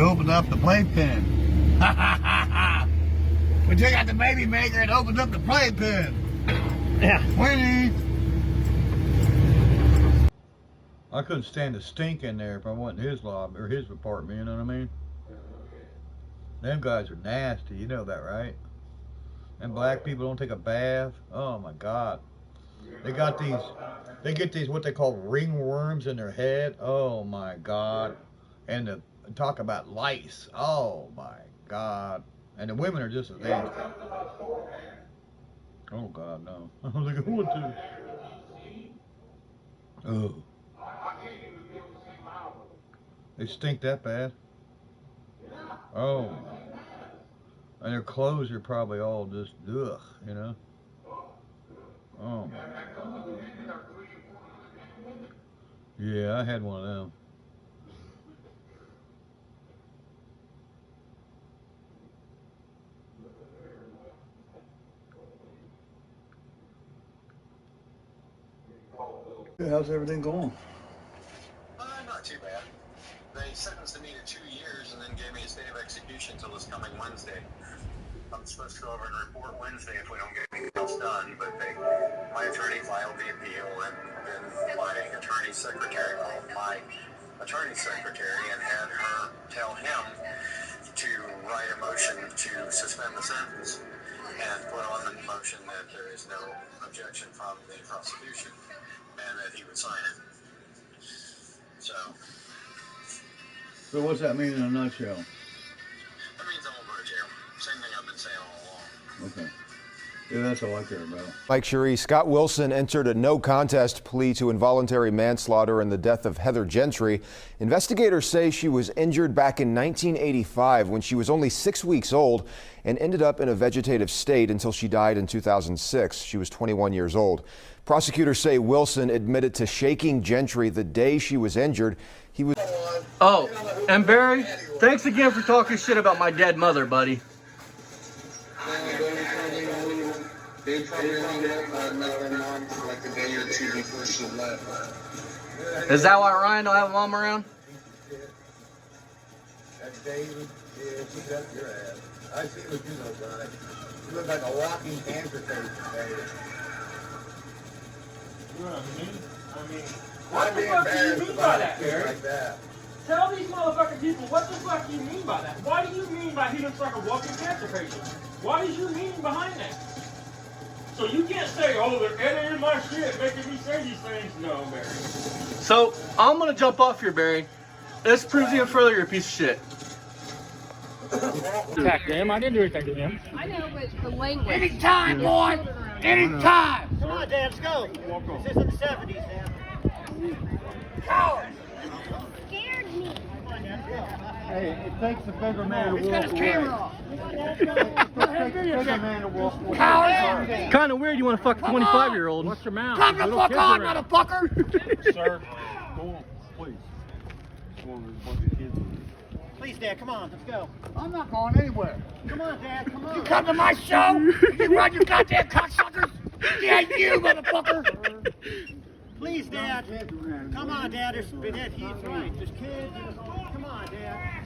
opened up the playpen. We took out the baby maker and opened up the playpen. Yeah. Winnie. I couldn't stand the stink in there if I went in his lobby or his apartment, you know what I mean? Them guys are nasty, you know that, right? And black people don't take a bath. Oh my God. They get these what they call ringworms in their head. Oh my God. And talk about lice. Oh my God. And the women are just as dangerous. Oh God, no. I was like, what the? Oh. They stink that bad. Oh. And their clothes are probably all just ugh, you know. Oh my God. Yeah, I had one of them. How's everything going? Not too bad. They sentenced me to 2 years and then gave me a state of execution until this coming Wednesday. I'm supposed to go over and report Wednesday if we don't get anything else done, but my attorney filed the appeal, and then my attorney's secretary called my attorney's secretary and had her tell him to write a motion to suspend the sentence and put on the motion that there is no objection from the prosecution and that he would sign it. So what's that mean in a nutshell? That means I won't go to jail. Same thing I've been saying all along. Okay. Yeah, that's all I care about. Mike Cherie, Scott Wilson entered a no contest plea to involuntary manslaughter in the death of Heather Gentry. Investigators say she was injured back in 1985 when she was only 6 weeks old and ended up in a vegetative state until she died in 2006. She was 21 years old. Prosecutors say Wilson admitted to shaking Gentry the day she was injured. He was. Oh, and Barry, thanks again for talking shit about my dead mother, buddy. They probably only met their mom for like a day or two before she left. Is that why Ryan don't have a mom around? That's David. Yeah, she's up your ass. I see what you look like. You look like a walking cancer patient, You know what I mean? What the fuck do you mean by that, Barry? Like that. Tell these motherfucking people, what the fuck do you mean by that? Why do you mean by he looks like a walking cancer patient? What is your meaning behind that? So you can't say, oh, they're editing my shit, making me say these things. No, Barry. So, I'm gonna jump off here, Barry. This proves even further you're a piece of shit. Attack him. I didn't do anything to him. I know, but the language. Anytime, boy! Anytime! Come on, Dad, let's go. This is in the 70s, Dad. Coward! Scared me. Hey, it takes a bigger man to He's got walk his away. camera off. It takes a bigger man to walk away. Coward! Kind of weird you want to fuck a 25-year-old. What's your mouth? Come the fuck on, motherfucker! Sir, go on, please. Go on, there's a bunch of kids. Please, Dad, come on, let's go. I'm not going anywhere. Come on, Dad, come on. You come to my show? You run your goddamn cocksuckers? Yeah, you, motherfucker! Please, Dad. Come on, Dad. He's right. There's kids. Come on, Dad.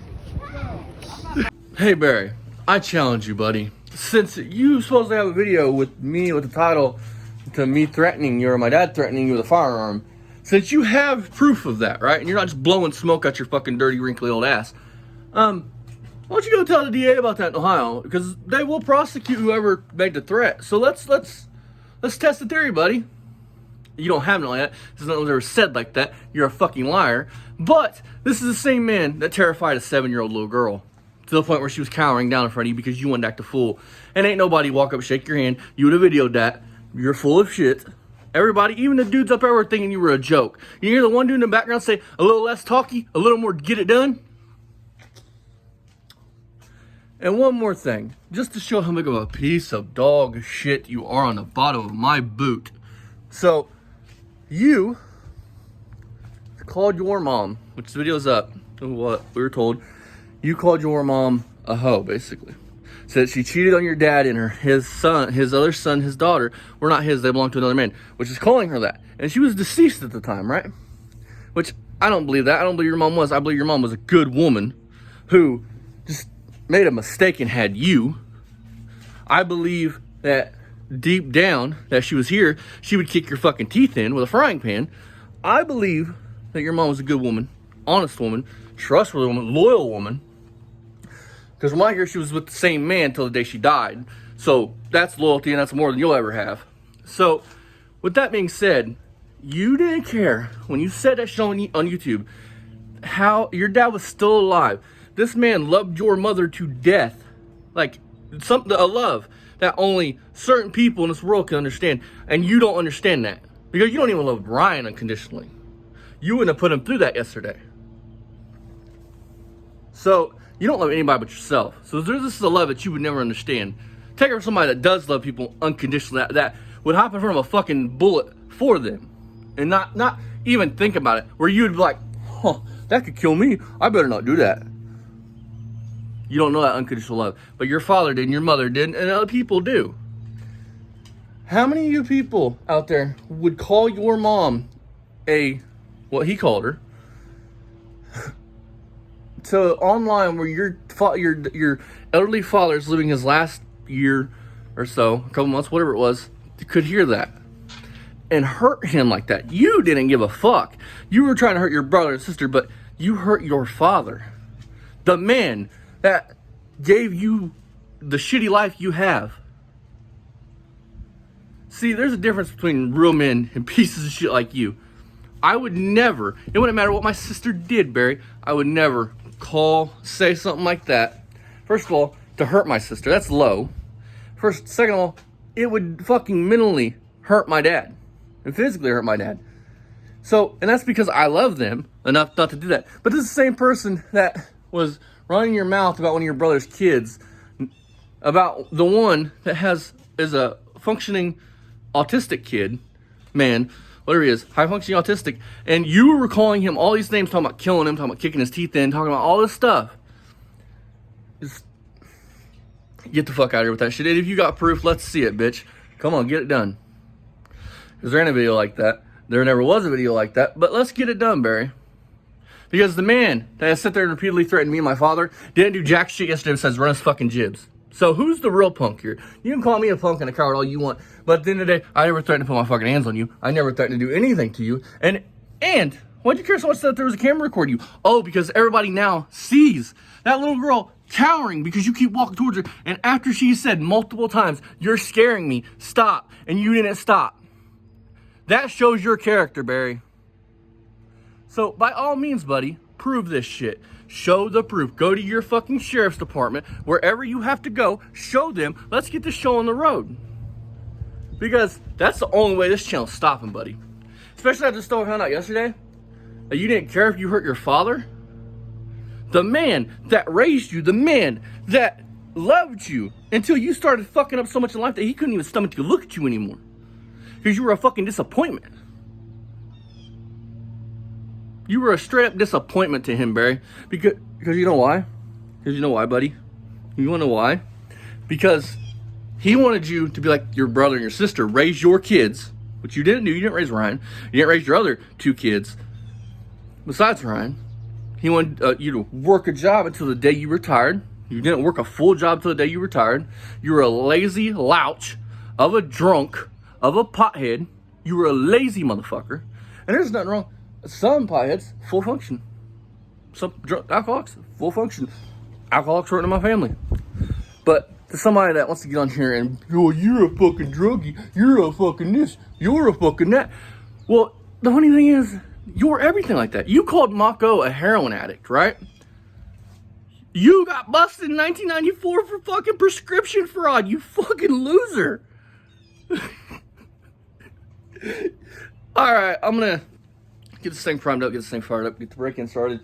Hey, Barry, I challenge you, buddy. Since you supposed to have a video with me with the title to me threatening you or my dad threatening you with a firearm, since you have proof of that, right? And you're not just blowing smoke out your fucking dirty, wrinkly old ass. Why don't you go tell the DA about that in Ohio? Because they will prosecute whoever made the threat. So let's test the theory, buddy. You don't have nothing like that. This is nothing was ever said like that. You're a fucking liar. But this is the same man that terrified a 7-year-old little girl to the point where she was cowering down in front of you because you wanted to act a fool. And ain't nobody walk up, shake your hand. You would have videoed that. You're full of shit. Everybody, even the dudes up there were thinking you were a joke. You hear the one dude in the background say, a little less talky, a little more get it done? And one more thing, just to show how big of a piece of dog shit you are on the bottom of my boot. So, you called your mom, which the video's up, what we were told. You called your mom a hoe, basically. Said she cheated on your dad and his son, his other son, his daughter, were not his, they belonged to another man, which is calling her that. And she was deceased at the time, right? Which, I don't believe that. I don't believe your mom was. I believe your mom was a good woman. who just made a mistake and had you. I believe that deep down that she was here, she would kick your fucking teeth in with a frying pan. I believe that your mom was a good woman, honest woman, trustworthy woman, loyal woman. Because from what I hear, she was with the same man until the day she died. So that's loyalty, and that's more than you'll ever have. So with that being said, you didn't care when you said that shit on YouTube how your dad was still alive. This man loved your mother to death. Like, a love that only certain people in this world can understand. And you don't understand that. Because you don't even love Ryan unconditionally. You wouldn't have put him through that yesterday. So, you don't love anybody but yourself. So this is a love that you would never understand. Take it from somebody that does love people unconditionally, that would hop in front of a fucking bullet for them. And not even think about it. Where you would be like, huh, that could kill me. I better not do that. You don't know that unconditional love. But your father did, and your mother did, and other people do. How many of you people out there would call your mom what he called her, to online where your elderly father is living his last year or so, a couple months, whatever it was, could hear that and hurt him like that? You didn't give a fuck. You were trying to hurt your brother and sister, but you hurt your father. The man that gave you the shitty life you have. See, there's a difference between real men and pieces of shit like you. I would never, it wouldn't matter what my sister did, Barry, I would never say something like that. First of all, to hurt my sister, that's low. Second of all, it would fucking mentally hurt my dad. And physically hurt my dad. So, and that's because I love them enough not to do that. But this is the same person that was running your mouth about one of your brother's kids, about the one that is a functioning autistic kid, man, whatever he is, high-functioning autistic, and you were calling him all these names, talking about killing him, talking about kicking his teeth in, talking about all this stuff. Just get the fuck out of here with that shit. And if you got proof, let's see it, bitch. Come on, get it done. Because there ain't a video like that. There never was a video like that, but let's get it done, Barry. Because the man that has sat there and repeatedly threatened me and my father didn't do jack shit yesterday besides run his fucking jibs. So who's the real punk here? You can call me a punk and a coward all you want, but at the end of the day, I never threatened to put my fucking hands on you. I never threatened to do anything to you. And why'd you care so much that there was a camera recording you? Oh, because everybody now sees that little girl cowering because you keep walking towards her, and after she said multiple times, "You're scaring me, stop," and you didn't stop. That shows your character, Barry. So, by all means, buddy, prove this shit. Show the proof. Go to your fucking sheriff's department, wherever you have to go, show them. Let's get this show on the road. Because that's the only way this channel's stopping, buddy. Especially after the stuff I found out yesterday, that you didn't care if you hurt your father. The man that raised you, the man that loved you, until you started fucking up so much in life that he couldn't even stomach to look at you anymore. Because you were a fucking disappointment. You were a straight up disappointment to him, Barry. Because you know why? Because you know why, buddy? You want to know why? Because he wanted you to be like your brother and your sister, raise your kids, which you didn't do. You didn't raise Ryan. You didn't raise your other two kids, besides Ryan. He wanted you to work a job until the day you retired. You didn't work a full job until the day you retired. You were a lazy louch of a drunk, of a pothead. You were a lazy motherfucker. And there's nothing wrong. Some potheads, full function. Some drunk alcoholics, full function. Alcoholics running in my family. But to somebody that wants to get on here and, oh, you're a fucking druggie, you're a fucking this, you're a fucking that. Well, the funny thing is, you're everything like that. You called Mako a heroin addict, right? You got busted in 1994 for fucking prescription fraud, you fucking loser. Alright, I'm gonna get this thing primed up, get this thing fired up, get the break-in started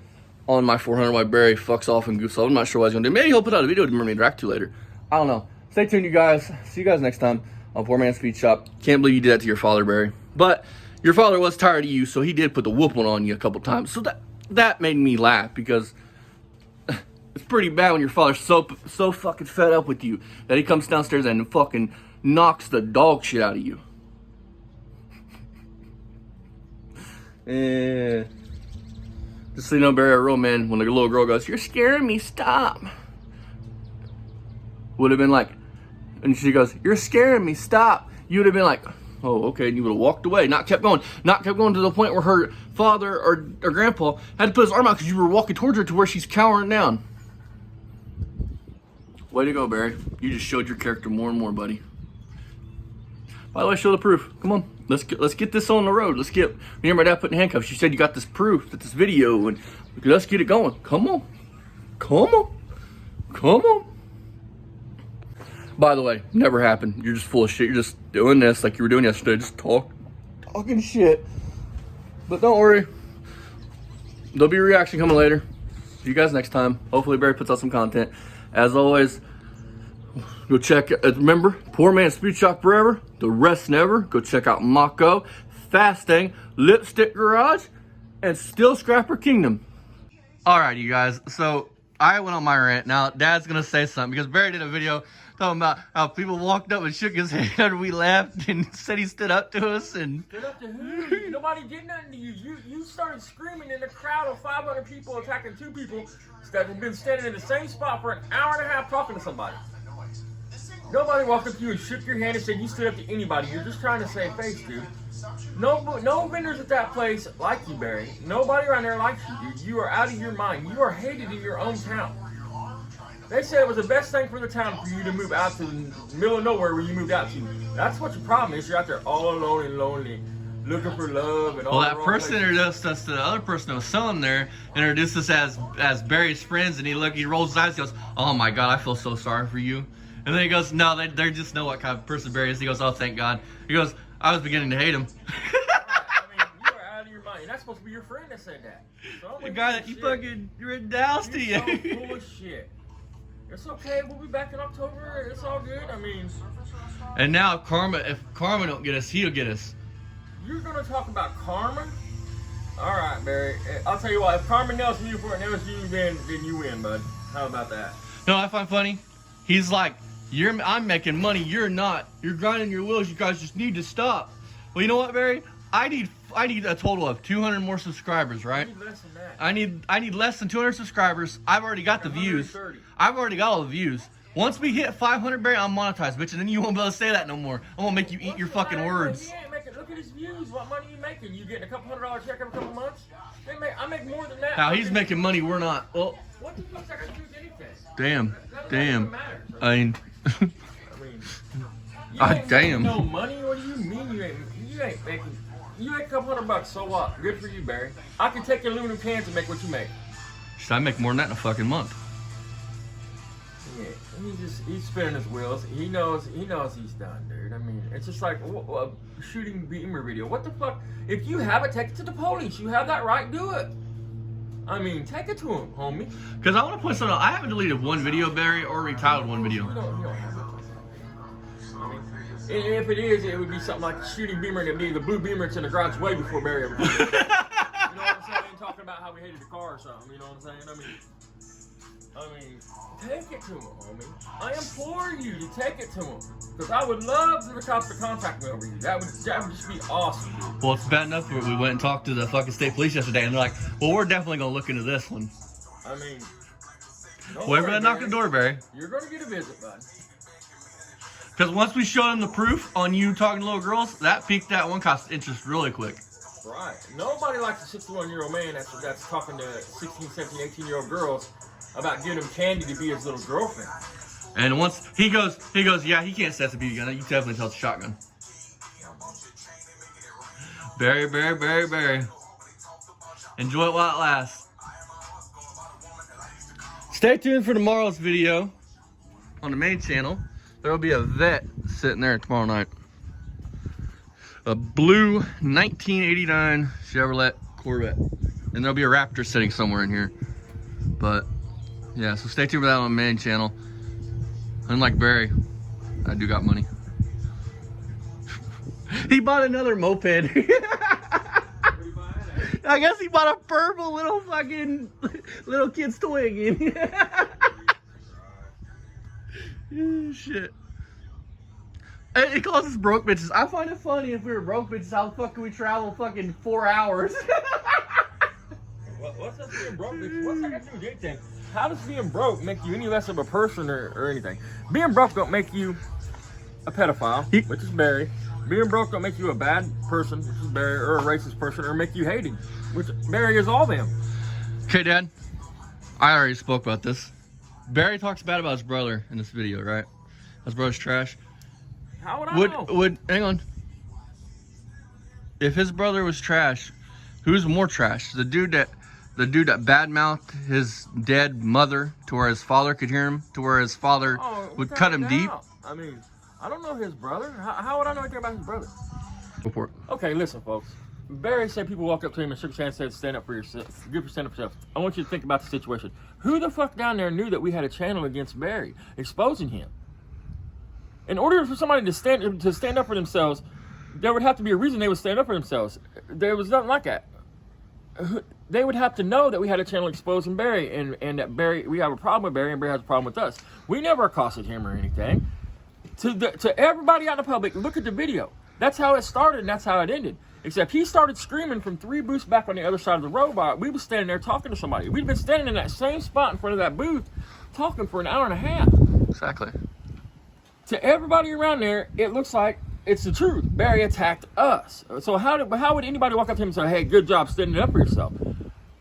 on my 400 while Barry fucks off and goofs off. I'm not sure what he's gonna do. Maybe he'll put out a video to remember me to interact to later. I don't know. Stay tuned, you guys. See you guys next time on Poor Man's Speed Shop. Can't believe you did that to your father, Barry. But your father was tired of you, so he did put the whooping on you a couple times. So that made me laugh, because it's pretty bad when your father's so fucking fed up with you that he comes downstairs and fucking knocks the dog shit out of you. Just so you know, Barry, a real man, when the little girl goes, "You're scaring me, stop," would have been like, and she goes, "You're scaring me, stop," you would have been like, "Oh, okay," and you would have walked away, not kept going to the point where her father or grandpa had to put his arm out because you were walking towards her to where she's cowering down. Way to go, Barry. You just showed your character more and more, buddy. By the way, show the proof. Come on, let's get this on the road. Let's get. Remember my dad put in handcuffs. You said you got this proof, that this video, and let's get it going. Come on, come on, come on. By the way, never happened. You're just full of shit. You're just doing this like you were doing yesterday, just talking shit. But don't worry, there'll be a reaction coming later. See you guys next time. Hopefully Barry puts out some content. As always, go check, remember, Poor Man's Speed Shop Forever, the rest never. Go check out Mako, Fasting, Lipstick Garage, and Steel Scrapper Kingdom. Alright, you guys, so I went on my rant. Now, Dad's gonna say something because Barry did a video talking about how people walked up and shook his hand and we laughed and said he stood up to us and... Stood up to who? Nobody did nothing to you. You started screaming in a crowd of 500 people attacking 2 people that had been standing in the same spot for an hour and a half talking to somebody. Nobody walked up to you and shook your hand and said you stood up to anybody. You're just trying to save face, dude. No vendors at that place like you, Barry. Nobody around there likes you, dude. You are out of your mind. You are hated in your own town. They said it was the best thing for the town for you to move out to the middle of nowhere where you moved out to. That's what your problem is. You're out there all alone and lonely, looking for love and all. Well, that person introduced us to the other person that was selling there, introduced us as Barry's friends, and he rolls his eyes and goes, "Oh my God, I feel so sorry for you." And then he goes, "No, they just know what kind of person Barry is." He goes, "Oh, thank God." He goes, "I was beginning to hate him." I mean, you are out of your mind. That's supposed to be your friend that said that. So The guy that you fucking written down to you. You're so full of shit. It's okay. We'll be back in October. It's all good. I mean. And now if Karma don't get us, he'll get us. You're gonna talk about karma? All right, Barry. I'll tell you what. If karma nails you before it nails you, then you win, bud. How about that? No, I find funny. He's like, I'm making money. You're not. You're grinding your wheels. You guys just need to stop. Well, you know what, Barry? I need a total of 200 more subscribers, right? I need less than that. I need less than 200 subscribers. I've already got the views. 130. I've already got all the views. Once we hit 500, Barry, I'm monetized, bitch, and then you won't be able to say that no more. I'm gonna make you eat your fucking words. He ain't making. Look at his views. What money you making? You getting a couple $100 check every couple months? I make more than that. Now he's making money. We're not. Well, What the fuck's that got to do with anything? damn, That damn. doesn't matter, bro. I mean, I mean, you ain't damn. making no money. What do you mean you ain't making? You make a couple $100. So what? Good for you, Barry. I can take your aluminum cans and make what you make. should I make more than that in a fucking month? Yeah, he's spinning his wheels. He knows he's done, dude. I mean, it's just like a shooting Beamer video. What the fuck? If you have it, take it to the police. You have that right. Do it. I mean, take it to him, homie. Because I want to put something. I haven't deleted one video, Barry, or retitled one video. You don't have it. I mean, if it is, it would be something like shooting Beamer, and it'd be the blue Beamer that's in the garage way before Barry ever did it. You know what I'm saying? Talking about how we hated the car or something. You know what I'm saying? I mean, take it to him, homie. I implore you to take it to him. Because I would love for the cops to contact me over you. That would just be awesome, dude. Well, it's bad enough. We went and talked to the fucking state police yesterday, and they're like, "Well, we're definitely gonna look into this one." I mean, Whoever that knocked the door, Barry. You're gonna get a visit, bud. Because once we showed them the proof on you talking to little girls, that piqued that one cop's interest really quick. Right. Nobody likes a 61-year-old man that's talking to 16, 17, 18-year-old girls about giving him candy to be his little girlfriend. And once he goes, yeah, he can't set the BB gun. You definitely tell it's a shotgun. Barry. Enjoy it while it lasts. Stay tuned for tomorrow's video on the main channel. There will be a vet sitting there tomorrow night. A blue 1989 Chevrolet Corvette. And there'll be a Raptor sitting somewhere in here. But yeah, so stay tuned for that on the main channel. Unlike Barry, I do got money. He bought another moped. I guess he bought a purple little fucking little kid's toy again. Shit. It calls us broke bitches. I find it funny if we were broke bitches, how the fuck can we travel fucking 4 hours? What's that being broke? What's that got to do with anything? How does being broke make you any less of a person or anything? Being broke don't make you a pedophile, which is Barry. Being broke don't make you a bad person, which is Barry, or a racist person, or make you hated, which Barry is all them. Okay, Dad. I already spoke about this. Barry talks bad about his brother in this video, right? His brother's trash. How would I know? Hang on. If his brother was trash, who's more trash? The dude that badmouthed his dead mother to where his father could hear him, to where his father would cut him deep. I mean, I don't know his brother. How would I know anything about his brother? Go for it. Okay, listen, folks. Barry said people walk up to him and shook his hand and said, stand up for yourself. Good for stand up for yourself. I want you to think about the situation. Who the fuck down there knew that we had a channel against Barry, exposing him? In order for somebody to stand up for themselves, there would have to be a reason they would stand up for themselves. There was nothing like that. They would have to know that we had a channel exposing Barry, and that Barry, we have a problem with Barry, and Barry has a problem with us. We never accosted him or anything. To everybody out in the public, look at the video. That's how it started, and that's how it ended. Except he started screaming from 3 booths back on the other side of the road. We was standing there talking to somebody. We'd been standing in that same spot in front of that booth talking for an hour and a half. Exactly. To everybody around there, it looks like it's the truth. Barry attacked us. So how would anybody walk up to him and say, hey, good job standing up for yourself?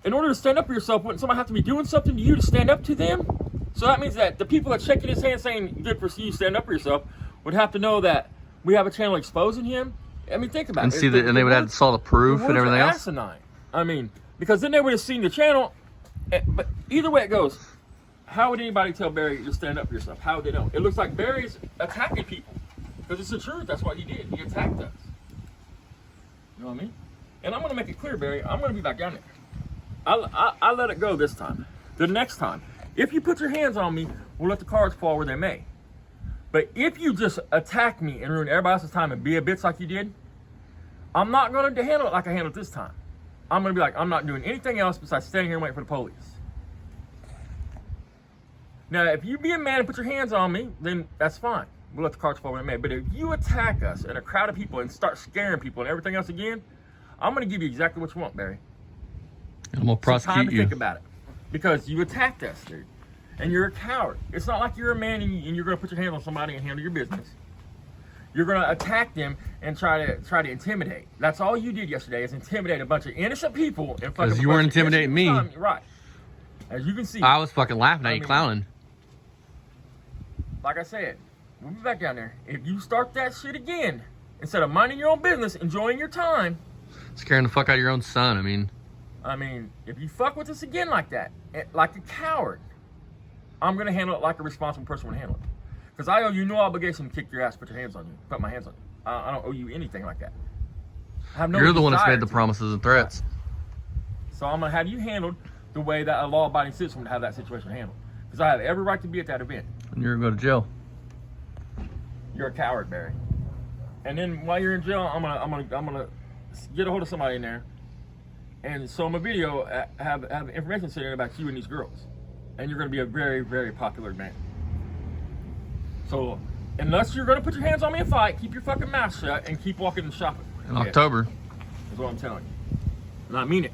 In order to stand up for yourself, wouldn't somebody have to be doing something to you to stand up to them? So that means that the people that shaking his hand saying, good for you, stand up for yourself, would have to know that we have a channel exposing him. I mean, think about it. And they would have saw the proof and everything else. Asinine. I mean, because then they would have seen the channel. But either way it goes, how would anybody tell Barry to stand up for yourself? How would they know? It looks like Barry's attacking people. Because it's the truth. That's what he did. He attacked us. You know what I mean? And I'm going to make it clear, Barry, I'm going to be back down there. I let it go this time. The next time, if you put your hands on me, we'll let the cards fall where they may. But if you just attack me and ruin everybody else's time and be a bitch like you did, I'm not going to handle it like I handled it this time. I'm going to be like, I'm not doing anything else besides standing here and waiting for the police. Now, if you be a man and put your hands on me, then that's fine. We'll let the cards fall where they may. But if you attack us and a crowd of people and start scaring people and everything else again, I'm going to give you exactly what you want, Barry. And I'm going to prosecute time to you. Think about it. Because you attacked us, dude. And you're a coward. It's not like you're a man and you're going to put your hands on somebody and handle your business. You're going to attack them and try to intimidate. That's all you did yesterday is intimidate a bunch of innocent people. Because you weren't intimidating me. Right. As you can see. I was fucking laughing at you, clowning. Like I said, we'll be back down there. If you start that shit again, instead of minding your own business, enjoying your time. Scaring the fuck out of your own son, I mean, if you fuck with us again like that, like a coward, I'm going to handle it like a responsible person would handle it. Because I owe you no obligation to kick your ass, put my hands on you. I don't owe you anything like that. You're the one that's made the promises and threats. So I'm going to have you handled the way that a law-abiding citizen would have that situation handled. Because I have every right to be at that event. And you're going to go to jail. You're a coward, Barry. And then while you're in jail, I'm gonna get a hold of somebody in there and show them a video, have information sitting about you and these girls. And you're going to be a very, very popular man. So, unless you're going to put your hands on me and fight, keep your fucking mouth shut and keep walking and shopping. In October. That's what I'm telling you. And I mean it.